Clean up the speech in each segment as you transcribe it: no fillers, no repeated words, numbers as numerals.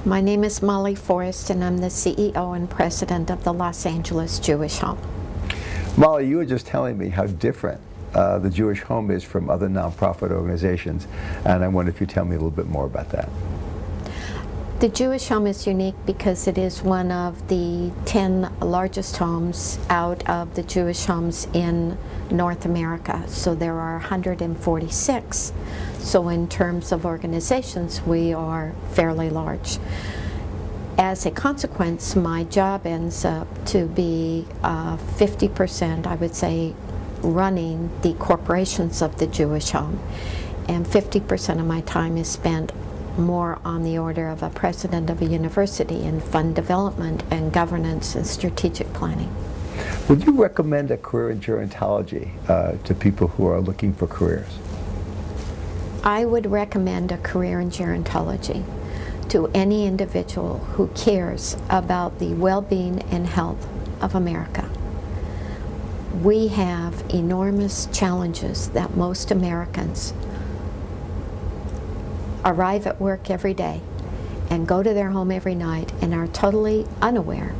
My name is Molly Forrest, and I'm the CEO and president of the Los Angeles Jewish Home. Molly, you were just telling me how different the Jewish Home is from other nonprofit organizations, and I wonder if you tell me a little bit more about that. The Jewish Home is unique because it is one of the 10 largest homes out of the Jewish homes in North America. So there are 146. So in terms of organizations, we are fairly large. As a consequence, my job ends up to be 50%, I would say, running the corporations of the Jewish Home, and 50% of my time is spent more on the order of a president of a university in fund development and governance and strategic planning. Would you recommend a career in gerontology to people who are looking for careers? I would recommend a career in gerontology to any individual who cares about the well-being and health of America. We have enormous challenges that most Americans arrive at work every day and go to their home every night and are totally unaware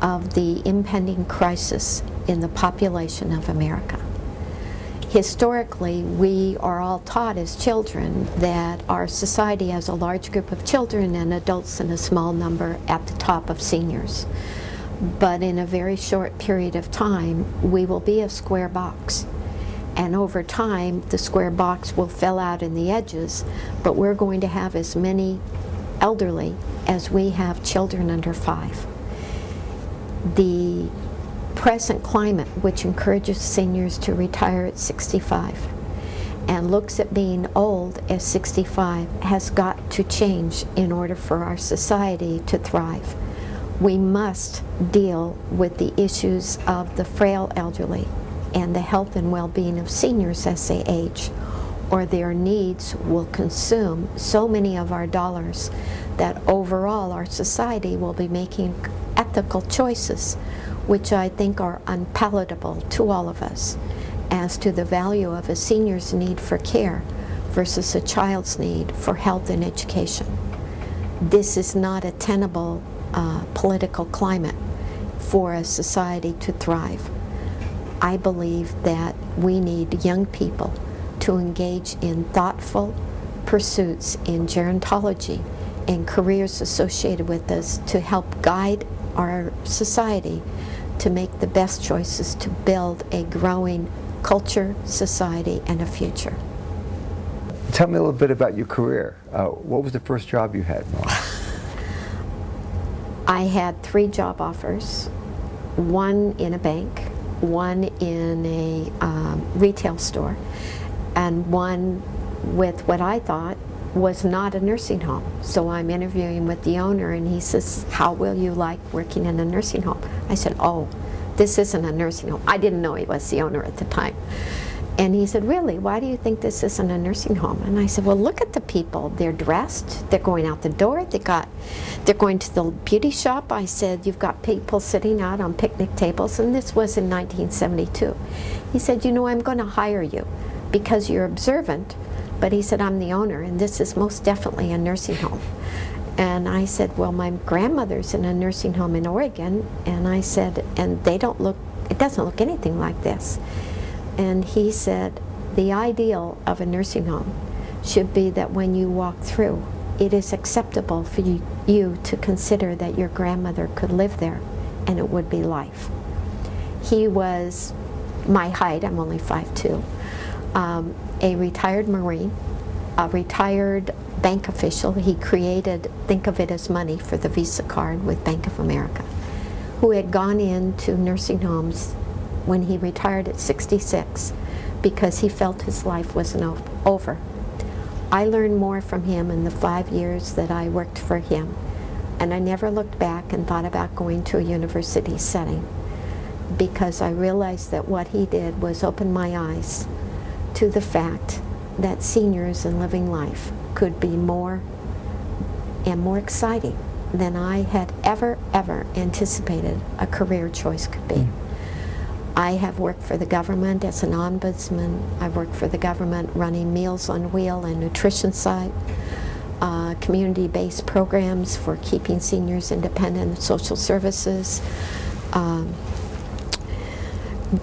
of the impending crisis in the population of America. Historically, we are all taught as children that our society has a large group of children and adults and a small number at the top of seniors. But in a very short period of time, we will be a square box. And over time, the square box will fill out in the edges, but we're going to have as many elderly as we have children under 5. The present climate, which encourages seniors to retire at 65 and looks at being old at 65, has got to change in order for our society to thrive. We must deal with the issues of the frail elderly and the health and well-being of seniors as they age, or their needs will consume so many of our dollars that overall our society will be making ethical choices which I think are unpalatable to all of us as to the value of a senior's need for care versus a child's need for health and education. This is not a tenable political climate for a society to thrive. I believe that we need young people to engage in thoughtful pursuits in gerontology and careers associated with this to help guide our society to make the best choices to build a growing culture, society, and a future. Tell me a little bit about your career. What was the first job you had, Molly? I had 3 job offers, one in a bank, one in a retail store, and one with what I thought was not a nursing home. So I'm interviewing with the owner, and he says, "How will you like working in a nursing home?" I said, "Oh, this isn't a nursing home." I didn't know he was the owner at the time. And he said, "Really, why do you think this isn't a nursing home?" And I said, "Well, look at the people. They're dressed, they're going out the door, they're going to the beauty shop." I said, "You've got people sitting out on picnic tables," and this was in 1972. He said, "You know, I'm going to hire you because you're observant," but he said, "I'm the owner, and this is most definitely a nursing home." And I said, "Well, my grandmother's in a nursing home in Oregon," and I said, "and it doesn't look anything like this." And he said, "The ideal of a nursing home should be that when you walk through, it is acceptable for you to consider that your grandmother could live there, and it would be life." He was my height, I'm only 5'2", a retired Marine, a retired bank official. He created, think of it as money, for the Visa card with Bank of America, who had gone into nursing homes when he retired at 66 because he felt his life wasn't over. I learned more from him in the 5 years that I worked for him, and I never looked back and thought about going to a university setting, because I realized that what he did was open my eyes to the fact that seniors and living life could be more and more exciting than I had ever anticipated a career choice could be. I have worked for the government as an ombudsman. I've worked for the government running Meals on Wheel and nutrition site. community-based programs for keeping seniors independent, social services.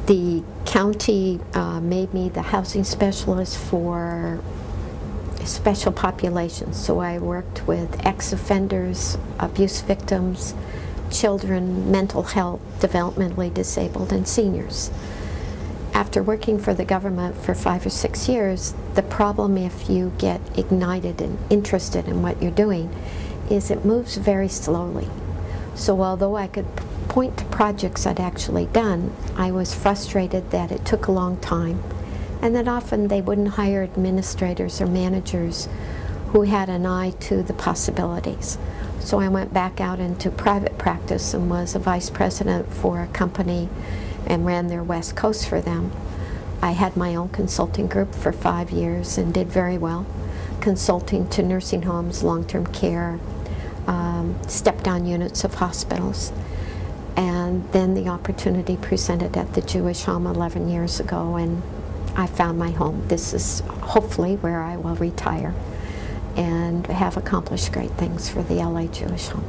The county made me the housing specialist for special populations, so I worked with ex-offenders, abuse victims, children, mental health, developmentally disabled, and seniors. After working for the government for 5 or 6 years, the problem if you get ignited and interested in what you're doing is it moves very slowly. So although I could point to projects I'd actually done, I was frustrated that it took a long time and that often they wouldn't hire administrators or managers who had an eye to the possibilities. So I went back out into private practice and was a vice president for a company and ran their West Coast for them. I had my own consulting group for 5 years and did very well, consulting to nursing homes, long-term care, step-down units of hospitals. And then the opportunity presented at the Jewish Home 11 years ago, and I found my home. This is hopefully where I will retire and have accomplished great things for the LA Jewish Home.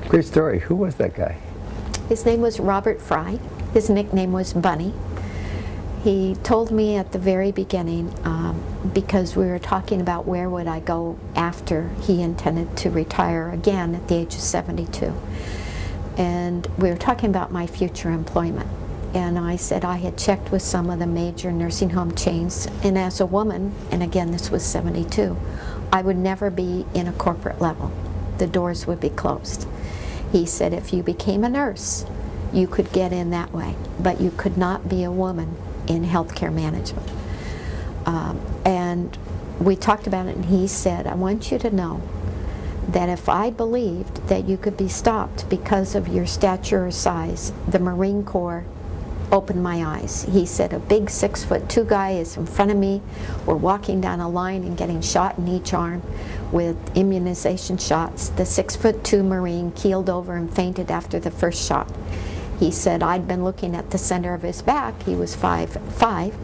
Great story. Who was that guy? His name was Robert Fry. His nickname was Bunny. He told me at the very beginning, because we were talking about where would I go after he intended to retire again at the age of 72. And we were talking about my future employment. And I said I had checked with some of the major nursing home chains, and as a woman, and again this was 72, I would never be in a corporate level. The doors would be closed. He said if you became a nurse, you could get in that way, but you could not be a woman in healthcare management. And we talked about it, and he said, I want you to know that if I believed that you could be stopped because of your stature or size, the Marine Corps opened my eyes. He said, a big 6'2" guy is in front of me. We're walking down a line and getting shot in each arm with immunization shots. The 6'2" Marine keeled over and fainted after the first shot. He said, I'd been looking at the center of his back. He was 5'5",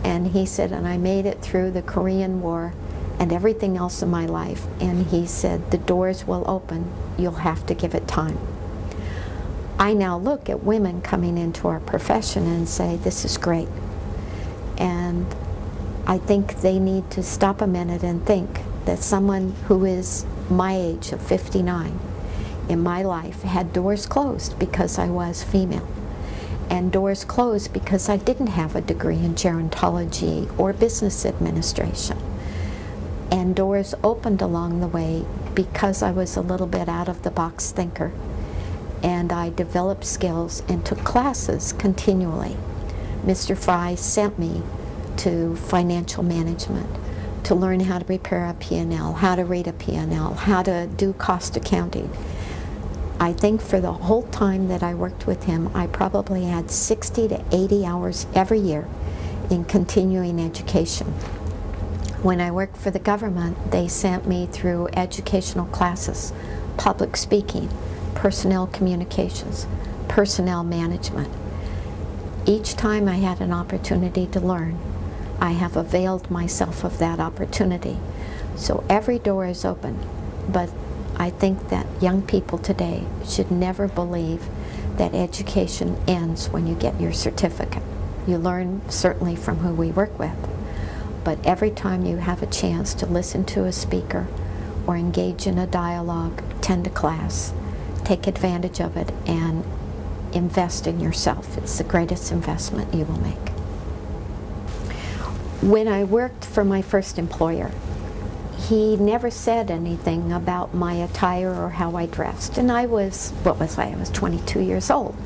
and he said, and I made it through the Korean War and everything else in my life. And he said, the doors will open. You'll have to give it time. I now look at women coming into our profession and say, this is great. And I think they need to stop a minute and think that someone who is my age of 59 in my life had doors closed because I was female, and doors closed because I didn't have a degree in gerontology or business administration. And doors opened along the way because I was a little bit out of the box thinker, and I developed skills and took classes continually. Mr. Fry sent me to financial management to learn how to prepare a P&L, how to read a P&L, how to do cost accounting. I think for the whole time that I worked with him, I probably had 60 to 80 hours every year in continuing education. When I worked for the government, they sent me through educational classes, public speaking, personnel communications, personnel management. Each time I had an opportunity to learn, I have availed myself of that opportunity. So every door is open, but I think that young people today should never believe that education ends when you get your certificate. You learn certainly from who we work with, but every time you have a chance to listen to a speaker or engage in a dialogue, attend a class, take advantage of it and invest in yourself. It's the greatest investment you will make. When I worked for my first employer, he never said anything about my attire or how I dressed. And I was, what was I? I was 22 years old.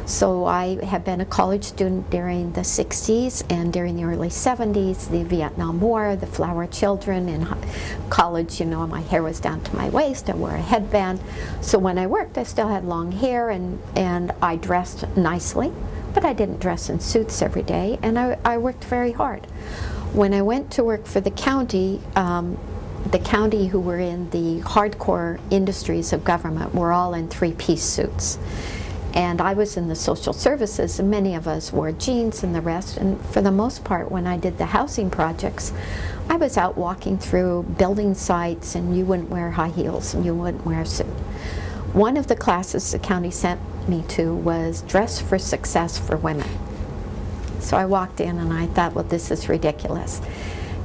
So I had been a college student during the 60s and during the early 70s, the Vietnam War, the flower children. In college, you know, my hair was down to my waist. I wore a headband. So when I worked, I still had long hair and I dressed nicely, but I didn't dress in suits every day, and I worked very hard. When I went to work for the county who were in the hardcore industries of government were all in three-piece suits. And I was in the social services, and many of us wore jeans and the rest. And for the most part, when I did the housing projects, I was out walking through building sites, and you wouldn't wear high heels and you wouldn't wear a suit. One of the classes the county sent me to was Dress for Success for Women. So I walked in and I thought, well, this is ridiculous.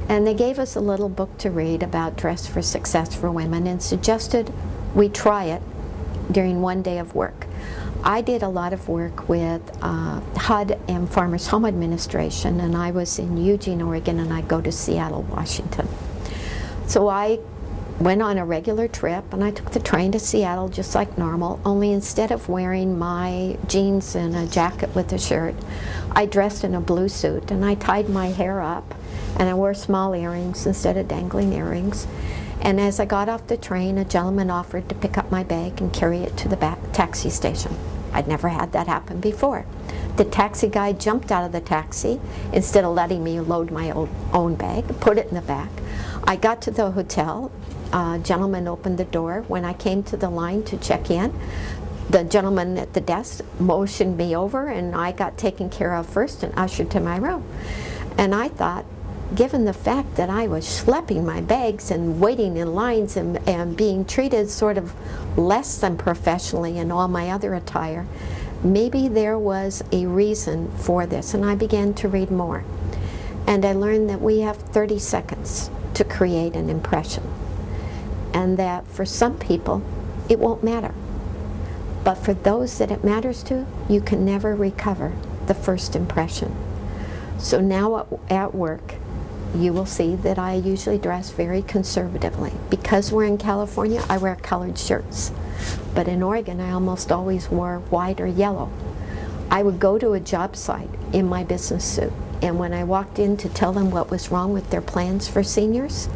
And they gave us a little book to read about Dress for Success for Women and suggested we try it during one day of work. I did a lot of work with HUD and Farmers Home Administration, and I was in Eugene, Oregon, and I go to Seattle, Washington. So I went on a regular trip, and I took the train to Seattle just like normal, only instead of wearing my jeans and a jacket with a shirt, I dressed in a blue suit, and I tied my hair up, and I wore small earrings instead of dangling earrings. And as I got off the train, a gentleman offered to pick up my bag and carry it to the taxi station. I'd never had that happen before. The taxi guy jumped out of the taxi instead of letting me load my own bag, put it in the back. I got to the hotel. A gentleman opened the door. When I came to the line to check in, the gentleman at the desk motioned me over, and I got taken care of first and ushered to my room. And I thought, given the fact that I was schlepping my bags and waiting in lines and being treated sort of less than professionally in all my other attire, maybe there was a reason for this. And I began to read more. And I learned that we have 30 seconds to create an impression. And that for some people, it won't matter. But for those that it matters to, you can never recover the first impression. So now at work, you will see that I usually dress very conservatively. Because we're in California, I wear colored shirts. But in Oregon, I almost always wore white or yellow. I would go to a job site in my business suit, and when I walked in to tell them what was wrong with their plans for seniors,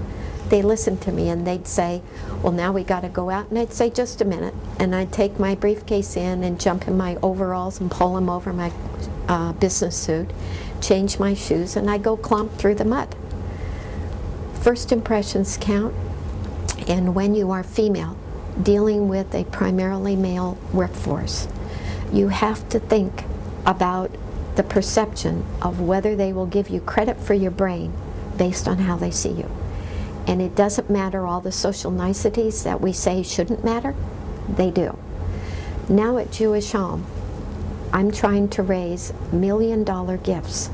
they listened to me and they'd say, well, now we got to go out. And I'd say, just a minute. And I'd take my briefcase in and jump in my overalls and pull them over my business suit, change my shoes, and I'd go clomp through the mud. First impressions count, and when you are female, dealing with a primarily male workforce, you have to think about the perception of whether they will give you credit for your brain based on how they see you. And it doesn't matter all the social niceties that we say shouldn't matter, they do. Now at Jewish Home, I'm trying to raise $1 million gifts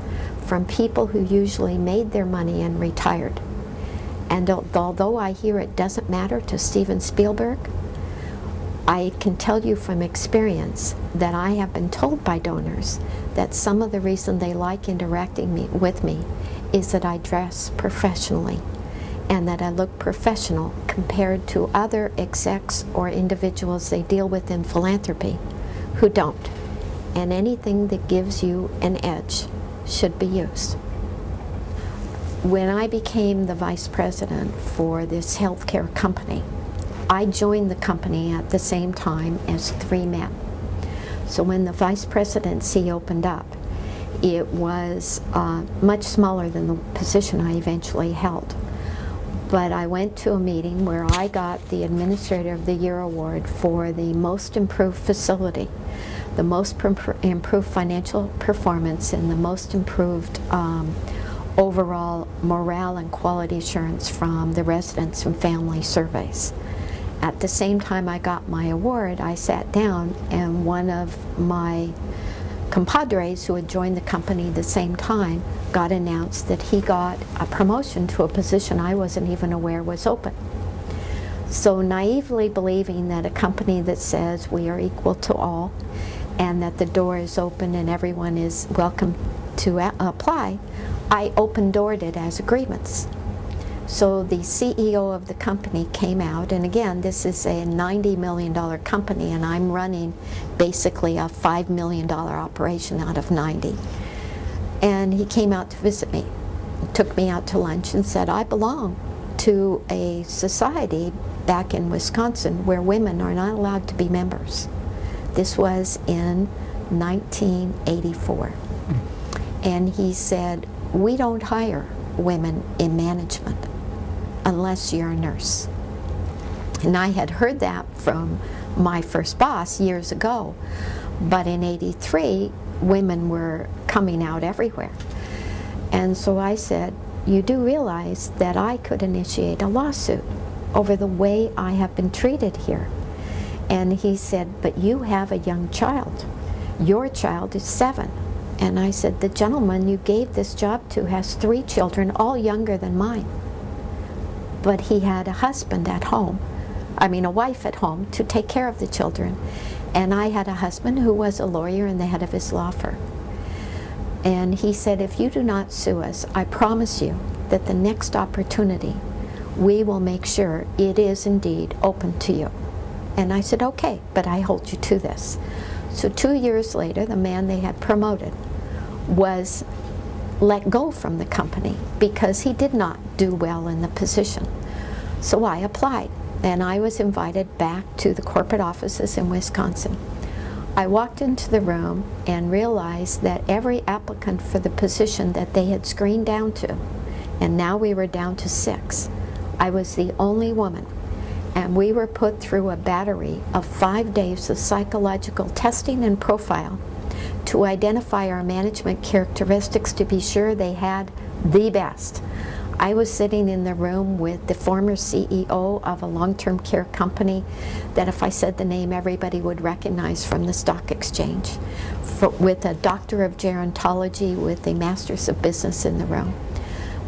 from people who usually made their money and retired. And although I hear it doesn't matter to Steven Spielberg, I can tell you from experience that I have been told by donors that some of the reason they like interacting with me is that I dress professionally and that I look professional compared to other execs or individuals they deal with in philanthropy who don't. And anything that gives you an edge should be used. When I became the vice president for this healthcare company, I joined the company at the same time as 3 men. So when the vice presidency opened up, it was much smaller than the position I eventually held. But I went to a meeting where I got the Administrator of the Year award for the most improved facility, the most improved financial performance, and the most improved overall morale and quality assurance from the residents and family surveys. At the same time I got my award, I sat down and one of my compadres who had joined the company the same time got announced that he got a promotion to a position I wasn't even aware was open. So naively believing that a company that says we are equal to all and that the door is open and everyone is welcome to apply, I open-doored it as agreements. So the CEO of the company came out, and again, this is a $90 million company, and I'm running basically a $5 million operation out of 90. And he came out to visit me, took me out to lunch, and said, I belong to a society back in Wisconsin where women are not allowed to be members. This was in 1984. And he said, we don't hire women in management unless you're a nurse. And I had heard that from my first boss years ago, but in '83, women were coming out everywhere. And so I said, you do realize that I could initiate a lawsuit over the way I have been treated here. And he said, but you have a young child. Your child is 7. And I said, the gentleman you gave this job to has 3 children, all younger than mine. But he had a husband at home, a wife at home to take care of the children. And I had a husband who was a lawyer and the head of his law firm. And he said, if you do not sue us, I promise you that the next opportunity, we will make sure it is indeed open to you. And I said, okay, but I hold you to this. So 2 years later, the man they had promoted was let go from the company because he did not do well in the position. So I applied, and I was invited back to the corporate offices in Wisconsin. I walked into the room and realized that every applicant for the position that they had screened down to, and now we were down to 6, I was the only woman. And we were put through a battery of 5 days of psychological testing and profile to identify our management characteristics to be sure they had the best. I was sitting in the room with the former CEO of a long-term care company that if I said the name everybody would recognize from the stock exchange, with a doctor of gerontology with a master's of business in the room,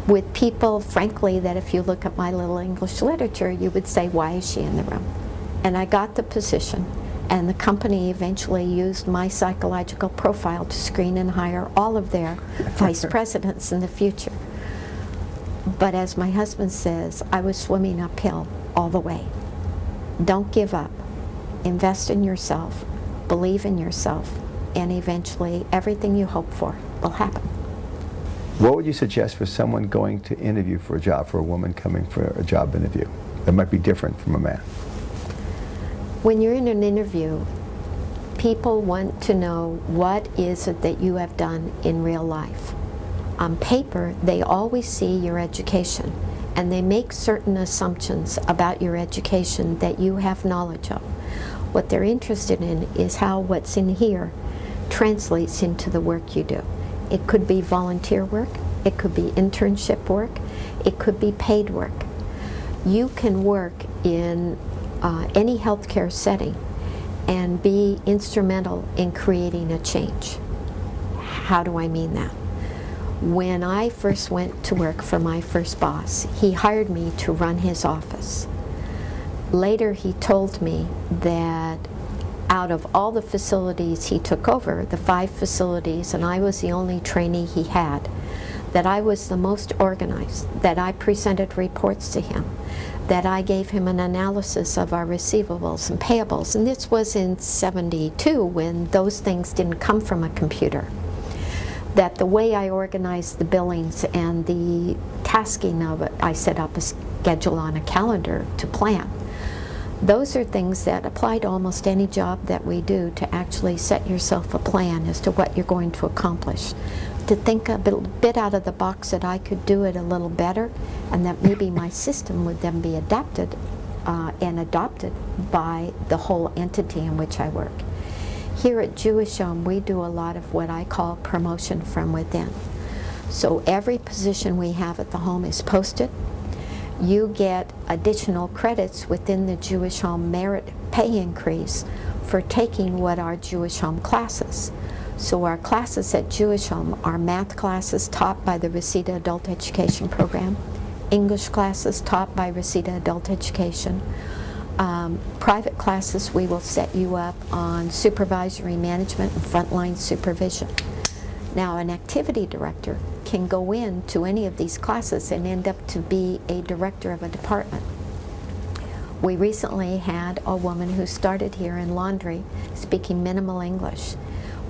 with people, frankly, that if you look at my little English literature, you would say, why is she in the room? And I got the position, and the company eventually used my psychological profile to screen and hire all of their vice presidents in the future. But as my husband says, I was swimming uphill all the way. Don't give up. Invest in yourself, believe in yourself, and eventually everything you hope for will happen. What would you suggest for someone going to interview for a job, for a woman coming for a job interview that might be different from a man? When you're in an interview, people want to know what is it that you have done in real life. On paper, they always see your education, and they make certain assumptions about your education that you have knowledge of. What they're interested in is how what's in here translates into the work you do. It could be volunteer work, it could be internship work, it could be paid work. You can work in any healthcare setting and be instrumental in creating a change. How do I mean that? When I first went to work for my first boss, he hired me to run his office. Later he told me that out of all the facilities he took over, the 5 facilities, and I was the only trainee he had, that I was the most organized, that I presented reports to him, that I gave him an analysis of our receivables and payables, and this was in '72 when those things didn't come from a computer. That the way I organized the billings and the tasking of it, I set up a schedule on a calendar to plan. Those are things that apply to almost any job that we do, to actually set yourself a plan as to what you're going to accomplish. To think a bit out of the box that I could do it a little better, and that maybe my system would then be adapted and adopted by the whole entity in which I work. Here at Jewish Home, we do a lot of what I call promotion from within. So every position we have at the home is posted. You get additional credits within the Jewish Home merit pay increase for taking what are Jewish Home classes. So our classes at Jewish Home are math classes taught by the Reseda Adult Education Program, English classes taught by Reseda Adult Education. Private classes, we will set you up on supervisory management and frontline supervision. Now, an activity director can go into any of these classes and end up to be a director of a department. We recently had a woman who started here in laundry speaking minimal English,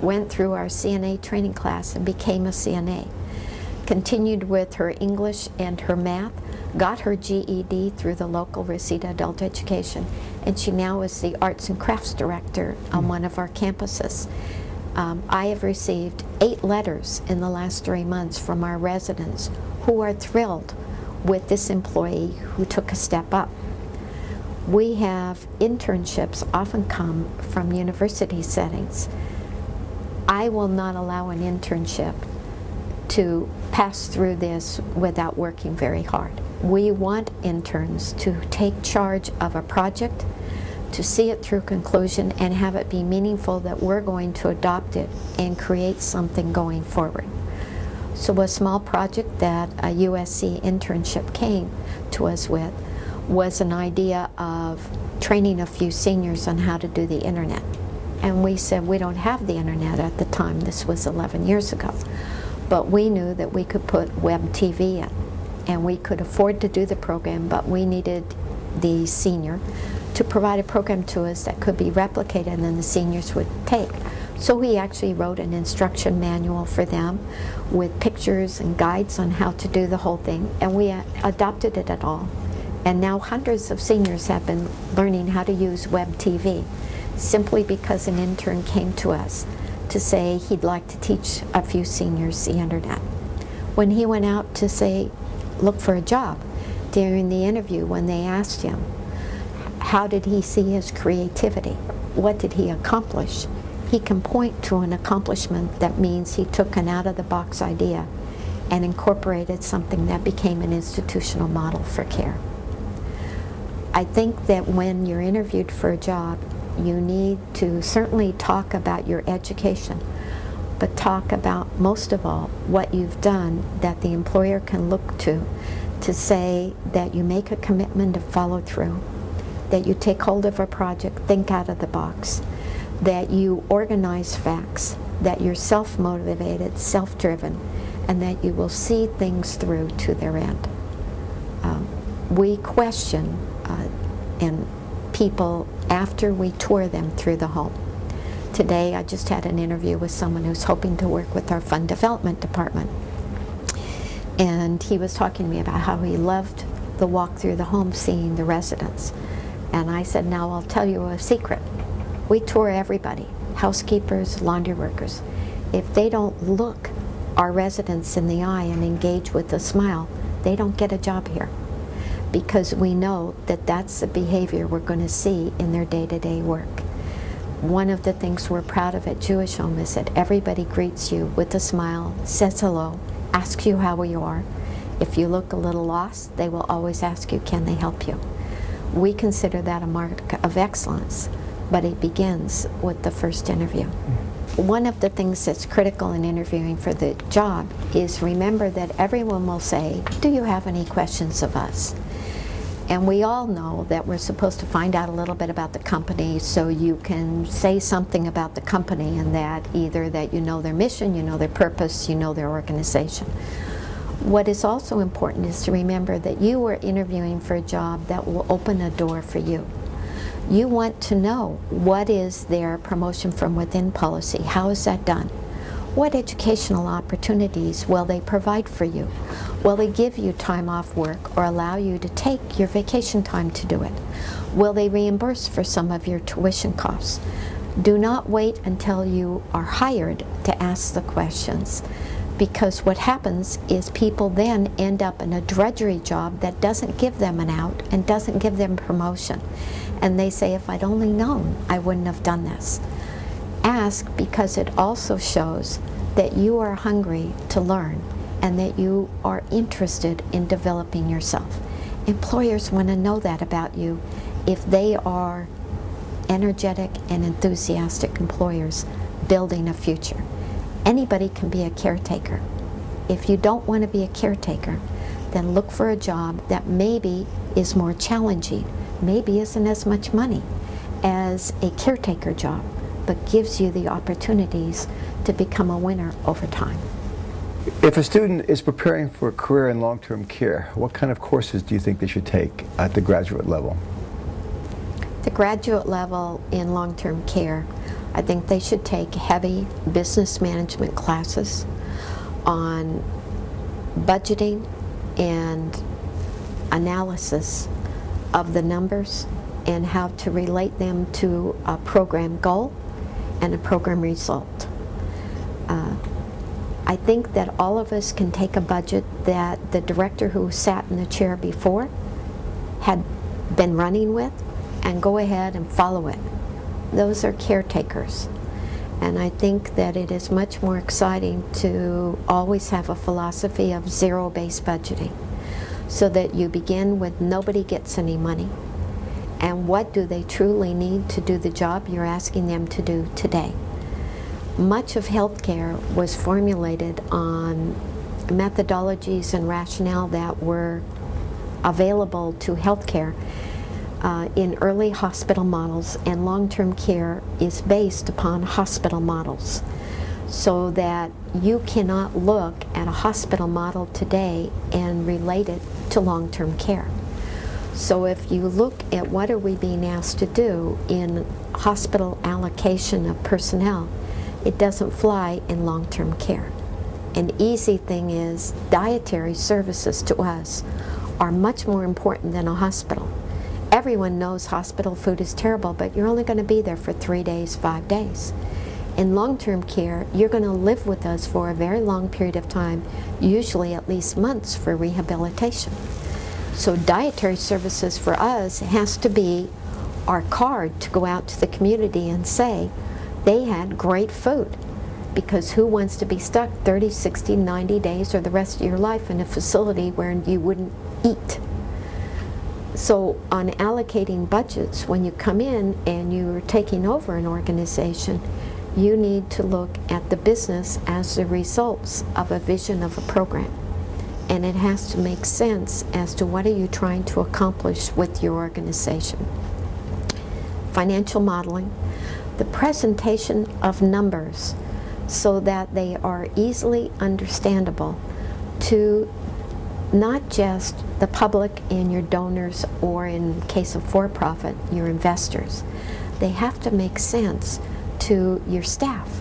went through our CNA training class and became a CNA, continued with her English and her math, got her GED through the local Reseda Adult Education, and she now is the Arts and Crafts Director on one of our campuses. I have received 8 letters in the last 3 months from our residents who are thrilled with this employee who took a step up. We have internships often come from university settings. I will not allow an internship to pass through this without working very hard. We want interns to take charge of a project, to see it through conclusion and have it be meaningful, that we're going to adopt it and create something going forward. So a small project that a USC internship came to us with was an idea of training a few seniors on how to do the internet. And we said, we don't have the internet at the time, this was 11 years ago, but we knew that we could put web TV in, and we could afford to do the program, but we needed the senior to provide a program to us that could be replicated and then the seniors would take. So we actually wrote an instruction manual for them with pictures and guides on how to do the whole thing, and we adopted it at all. And now hundreds of seniors have been learning how to use web TV simply because an intern came to us to say he'd like to teach a few seniors the internet. When he went out to say, look for a job, during the interview when they asked him, how did he see his creativity? What did he accomplish? He can point to an accomplishment that means he took an out-of-the-box idea and incorporated something that became an institutional model for care. I think that when you're interviewed for a job, you need to certainly talk about your education, but talk about, most of all, what you've done that the employer can look to say that you make a commitment to follow through, that you take hold of a project, think out of the box, that you organize facts, that you're self-motivated, self-driven, and that you will see things through to their end. We question and people after we tour them through the home. Today I just had an interview with someone who's hoping to work with our fund development department, and he was talking to me about how he loved the walk through the home, seeing the residents. And I said, now I'll tell you a secret. We tour everybody, housekeepers, laundry workers. If they don't look our residents in the eye and engage with a smile, they don't get a job here, because we know that that's the behavior we're going to see in their day-to-day work. One of the things we're proud of at Jewish Home is that everybody greets you with a smile, says hello, asks you how you are. If you look a little lost, they will always ask you, can they help you? We consider that a mark of excellence, but it begins with the first interview. One of the things that's critical in interviewing for the job is remember that everyone will say, do you have any questions of us? And we all know that we're supposed to find out a little bit about the company so you can say something about the company, and that either that you know their mission, you know their purpose, you know their organization. What is also important is to remember that you are interviewing for a job that will open a door for you. You want to know, what is their promotion from within policy? How is that done? What educational opportunities will they provide for you? Will they give you time off work or allow you to take your vacation time to do it? Will they reimburse for some of your tuition costs? Do not wait until you are hired to ask the questions, because what happens is people then end up in a drudgery job that doesn't give them an out and doesn't give them promotion. And they say, if I'd only known, I wouldn't have done this. Ask, because it also shows that you are hungry to learn and that you are interested in developing yourself. Employers want to know that about you if they are energetic and enthusiastic employers building a future. Anybody can be a caretaker. If you don't want to be a caretaker, then look for a job that maybe is more challenging, maybe isn't as much money as a caretaker job, but gives you the opportunities to become a winner over time. If a student is preparing for a career in long-term care, what kind of courses do you think they should take at the graduate level? The graduate level in long-term care, I think they should take heavy business management classes on budgeting and analysis of the numbers and how to relate them to a program goal and a program result. I think that all of us can take a budget that the director who sat in the chair before had been running with and go ahead and follow it. Those are caretakers. And I think that it is much more exciting to always have a philosophy of zero-based budgeting, so that you begin with nobody gets any money, and what do they truly need to do the job you're asking them to do today. Much of healthcare was formulated on methodologies and rationale that were available to healthcare in early hospital models, and long-term care is based upon hospital models, so that you cannot look at a hospital model today and relate it to long-term care. So if you look at what are we being asked to do in hospital allocation of personnel, it doesn't fly in long-term care. An easy thing is dietary services to us are much more important than a hospital. Everyone knows hospital food is terrible, but you're only going to be there for 3 days, 5 days. In long-term care, you're going to live with us for a very long period of time, usually at least months for rehabilitation. So dietary services for us has to be our card to go out to the community and say they had great food, because who wants to be stuck 30, 60, 90 days or the rest of your life in a facility where you wouldn't eat? So on allocating budgets, when you come in and you're taking over an organization, you need to look at the business as the results of a vision of a program. And it has to make sense as to what are you trying to accomplish with your organization. Financial modeling, the presentation of numbers so that they are easily understandable to not just the public and your donors, or in case of for-profit, your investors. They have to make sense to your staff,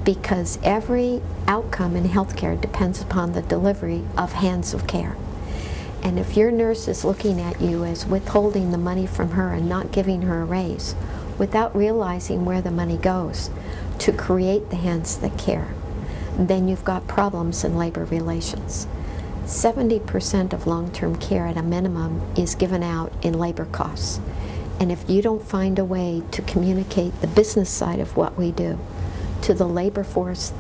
because every outcome in healthcare depends upon the delivery of hands of care. And if your nurse is looking at you as withholding the money from her and not giving her a raise, without realizing where the money goes to create the hands that care, then you've got problems in labor relations. 70% of long-term care at a minimum is given out in labor costs. And if you don't find a way to communicate the business side of what we do to the labor force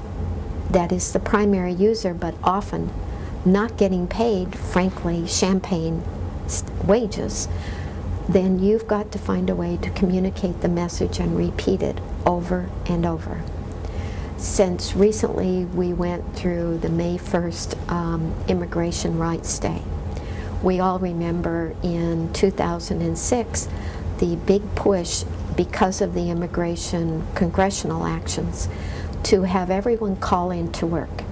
that is the primary user, but often not getting paid, frankly, champagne wages, then you've got to find a way to communicate the message and repeat it over and over. Since recently we went through the May 1st Immigration Rights Day, we all remember in 2006 the big push because of the immigration congressional actions to have everyone call in to work.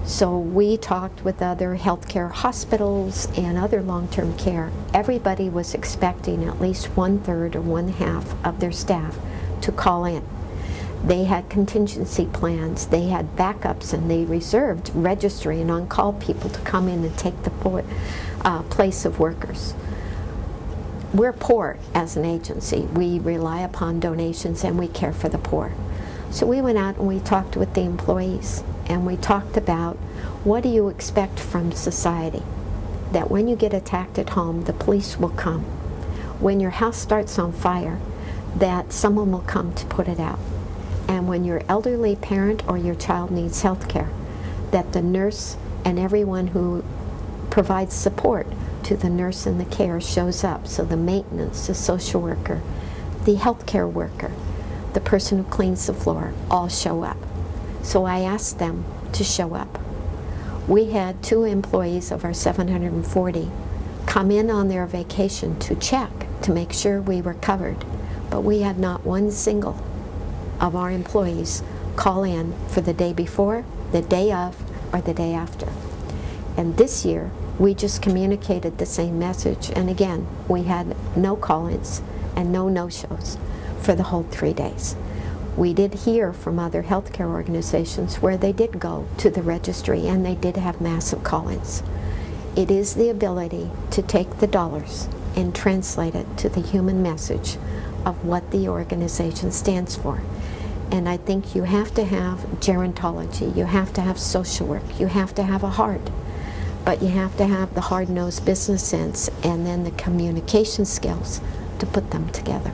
So we talked with other healthcare hospitals and other long-term care. Everybody was expecting at least 1/3 or 1/2 of their staff to call in. They had contingency plans, they had backups, and they reserved registry and on-call people to come in and take the place of workers. We're poor as an agency. We rely upon donations and we care for the poor. So we went out and we talked with the employees, and we talked about, what do you expect from society? That when you get attacked at home, the police will come. When your house starts on fire, that someone will come to put it out. And when your elderly parent or your child needs health care, that the nurse and everyone who provides support to the nurse and the care shows up. So the maintenance, the social worker, the healthcare worker, the person who cleans the floor, all show up. So I asked them to show up. We had 2 employees of our 740 come in on their vacation to check to make sure we were covered, but we had not one single of our employees call in for the day before, the day of, or the day after. And this year, we just communicated the same message, and again, we had no call-ins and no no-shows for the whole 3 days. We did hear from other healthcare organizations where they did go to the registry and they did have massive call-ins. It is the ability to take the dollars and translate it to the human message of what the organization stands for. And I think you have to have gerontology, you have to have social work, you have to have a heart, but you have to have the hard-nosed business sense and then the communication skills to put them together.